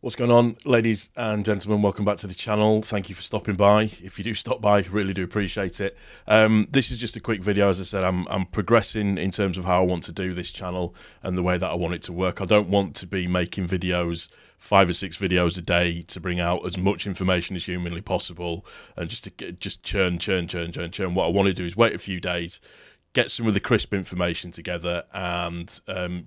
What's going on, ladies and gentlemen? Welcome back to the channel. Thank you for stopping by. If you do stop by, really do appreciate it. This is just a quick video. As I said, I'm progressing in terms of how I want to do this channel and the way that I want it to work. I don't want to be making videos, 5 or 6 videos a day, to bring out as much information as humanly possible and just churn. What I want to do is wait a few days, get some of the crisp information together, and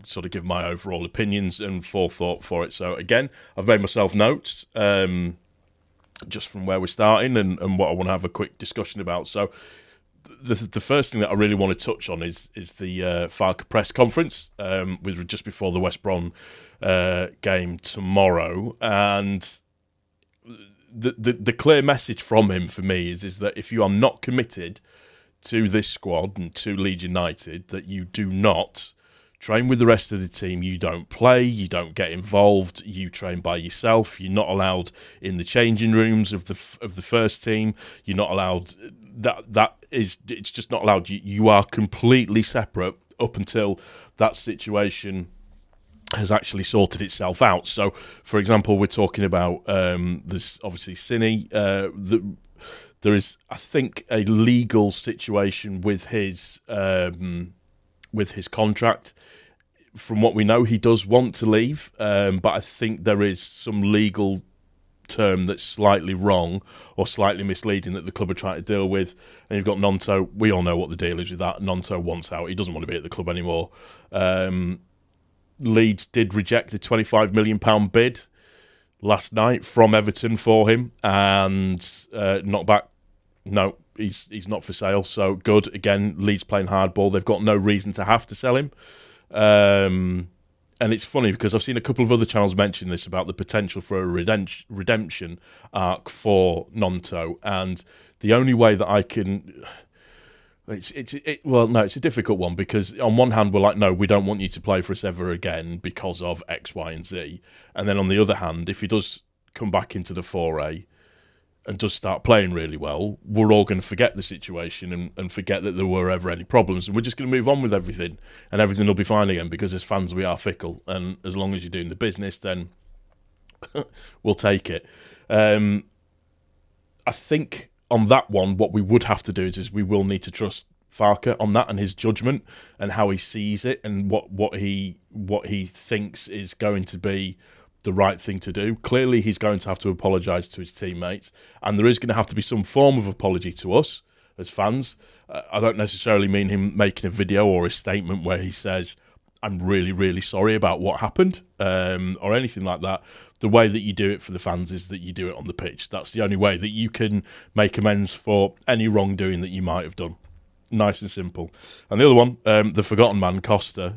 sort of give my overall opinions and forethought for it. So again, I've made myself notes just from where we're starting and what I want to have a quick discussion about. So the first thing that I really want to touch on is the Farke press conference, with just before the West Brom game tomorrow. And the clear message from him for me is that if you are not committed to this squad and to Leeds United, that you do not train with the rest of the team, you don't play, you don't get involved, you train by yourself, you're not allowed in the changing rooms of the first team, you're not allowed, it's just not allowed. You are completely separate up until that situation has actually sorted itself out. So, for example, we're talking about there's obviously Cine, there is, I think, a legal situation with his contract. From what we know, he does want to leave, but I think there is some legal term that's slightly wrong or slightly misleading that the club are trying to deal with. And you've got Gnonto. We all know what the deal is with that. Gnonto wants out. He doesn't want to be at the club anymore. Leeds did reject the £25 million bid last night from Everton for him, and not back. No, he's not for sale. So good. Again, Leeds playing hardball. They've got no reason to have to sell him. And it's funny because I've seen a couple of other channels mention this about the potential for a redemption arc for Gnonto, and the only way that I can. It's a difficult one, because on one hand we're like, no, we don't want you to play for us ever again because of X, Y, and Z, and then on the other hand, if he does come back into the foray and does start playing really well, we're all going to forget the situation and forget that there were ever any problems, and we're just going to move on with everything, and everything will be fine again, because as fans we are fickle, and as long as you're doing the business, then we'll take it. I think on that one, what we would have to do is we will need to trust Farke on that and his judgment and how he sees it and what he thinks is going to be the right thing to do. Clearly, he's going to have to apologise to his teammates, and there is going to have to be some form of apology to us as fans. I don't necessarily mean him making a video or a statement where he says, I'm really, really sorry about what happened, or anything like that. The way that you do it for the fans is that you do it on the pitch. That's the only way that you can make amends for any wrongdoing that you might have done. Nice and simple. And the other one, the forgotten man, Costa,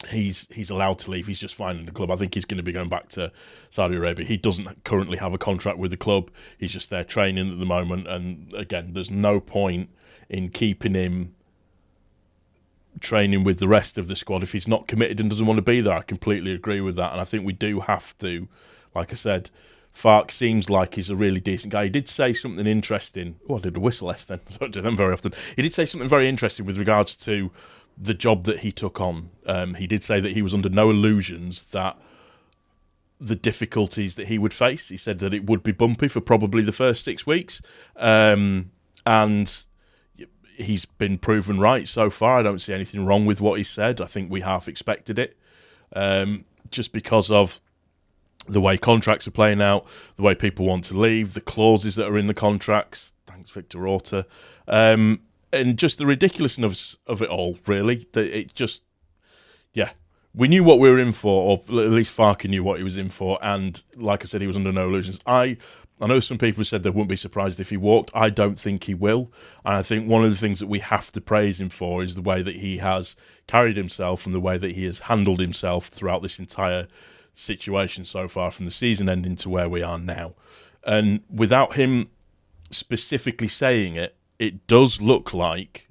he's allowed to leave. He's just fine in the club. I think he's going to be going back to Saudi Arabia. He doesn't currently have a contract with the club. He's just there training at the moment. And again, there's no point in keeping him training with the rest of the squad if he's not committed and doesn't want to be there. I completely agree with that, and I think we do have to, like I said, Farke seems like he's a really decent guy. He did say something interesting. Oh, I did a whistle S then. I don't do them very often. He did say something very interesting with regards to the job that he took on. He did say that he was under no illusions that the difficulties that he would face, he said that it would be bumpy for probably the first 6 weeks, and he's been proven right so far. I don't see anything wrong with what he said. I think we half expected it, just because of the way contracts are playing out, the way people want to leave, the clauses that are in the contracts. Thanks, Victor Orta. And just the ridiculousness of it all, really. It just, yeah. We knew what we were in for, or at least Farke knew what he was in for, and like I said, he was under no illusions. I know some people said they wouldn't be surprised if he walked. I don't think he will, and I think one of the things that we have to praise him for is the way that he has carried himself and the way that he has handled himself throughout this entire situation so far, from the season ending to where we are now. And without him specifically saying it, it does look like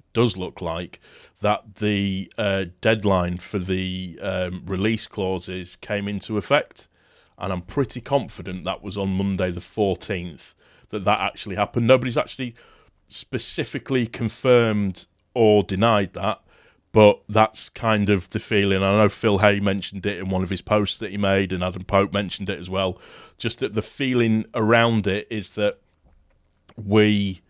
that the deadline for the release clauses came into effect. and I'm pretty confident that was on Monday the 14th that actually happened. Nobody's actually specifically confirmed or denied that, but that's kind of the feeling. I know Phil Hay mentioned it in one of his posts that he made, and Adam Pope mentioned it as well. Just that the feeling around it is that we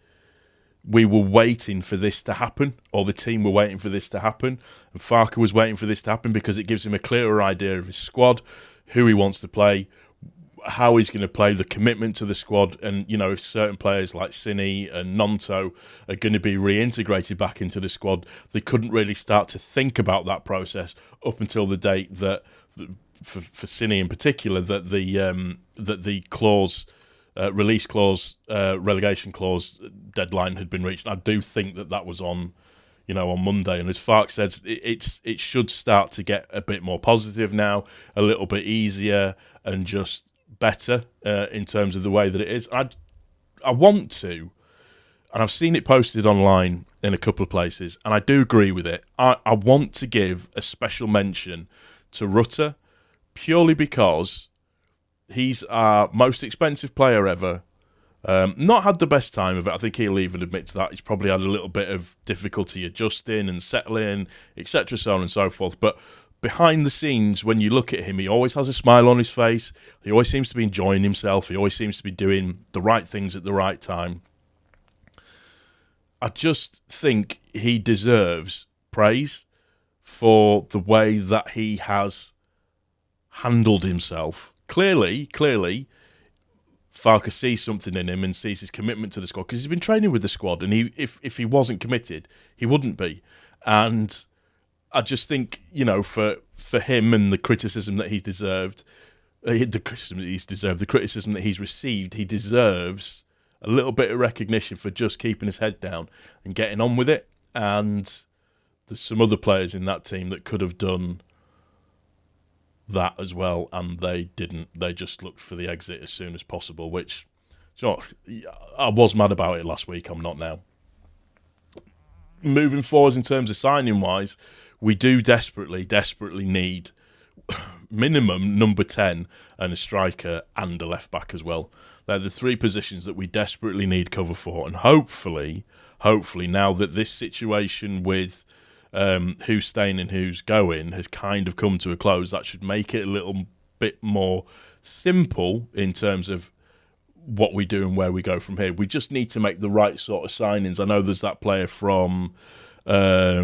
were waiting for this to happen, or the team were waiting for this to happen, and Farke was waiting for this to happen because it gives him a clearer idea of his squad, who he wants to play, how he's going to play, the commitment to the squad, and if certain players like Cini and Gnonto are going to be reintegrated back into the squad, they couldn't really start to think about that process up until the date that, for Cini in particular, that the clause, release clause, relegation clause deadline had been reached. And I do think that was on Monday, and as Farke says, it should start to get a bit more positive now, a little bit easier, and just better in terms of the way that it is. I want to, and I've seen it posted online in a couple of places, and I do agree with it. I want to give a special mention to Rutter, purely because he's our most expensive player ever. Not had the best time of it. I think he'll even admit to that. He's probably had a little bit of difficulty adjusting and settling, etc., so on and so forth. But behind the scenes, when you look at him, he always has a smile on his face. He always seems to be enjoying himself. He always seems to be doing the right things at the right time. I just think he deserves praise for the way that he has handled himself. Clearly, Farke sees something in him and sees his commitment to the squad, because he's been training with the squad, and if he wasn't committed, he wouldn't be. And I just think, for him and the criticism that he's deserved, the criticism that he's received, he deserves a little bit of recognition for just keeping his head down and getting on with it. And there's some other players in that team that could have done that as well, and they didn't. They just looked for the exit as soon as possible, which, I was mad about it last week. I'm not now. Moving forwards in terms of signing-wise, we do desperately need minimum number 10 and a striker and a left-back as well. They're the three positions that we desperately need cover for, and hopefully, now that this situation with who's staying and who's going has kind of come to a close, that should make it a little bit more simple in terms of what we do and where we go from here. We just need to make the right sort of signings. I know there's that player from, I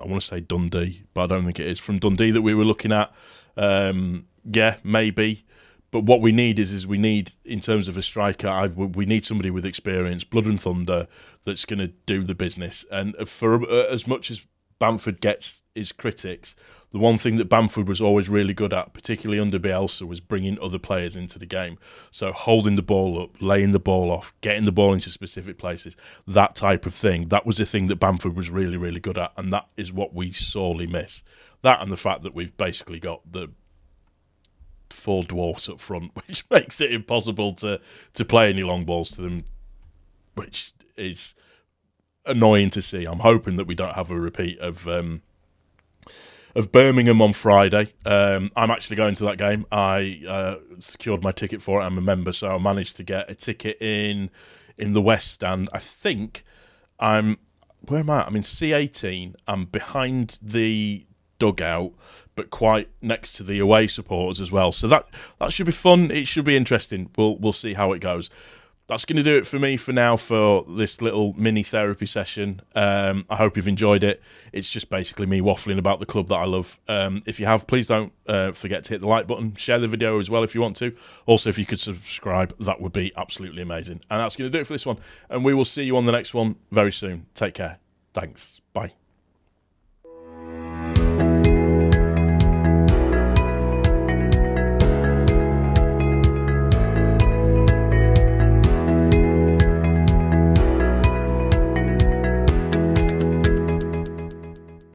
want to say Dundee, but I don't think it is, from Dundee that we were looking at. Yeah, maybe. But what we need is we need, in terms of a striker, we need somebody with experience, blood and thunder, that's going to do the business. And for as much as Bamford gets his critics, the one thing that Bamford was always really good at, particularly under Bielsa, was bringing other players into the game. So holding the ball up, laying the ball off, getting the ball into specific places, that type of thing. That was a thing that Bamford was really, really good at, and that is what we sorely miss. That and the fact that we've basically got the 4 dwarfs up front, which makes it impossible to play any long balls to them, which is annoying to see. I'm hoping that we don't have a repeat of Birmingham on Friday. I'm actually going to that game. I secured my ticket for it. I'm a member, so I managed to get a ticket in the West Stand. I think where am I? I'm in C18. I'm behind the dugout, but quite next to the away supporters as well. So that should be fun. It should be interesting. We'll see how it goes. That's going to do it for me for now for this little mini therapy session. I hope you've enjoyed it. It's just basically me waffling about the club that I love. If you have, please don't forget to hit the like button. Share the video as well if you want to. Also, if you could subscribe, that would be absolutely amazing. And that's going to do it for this one. And we will see you on the next one very soon. Take care. Thanks. Bye.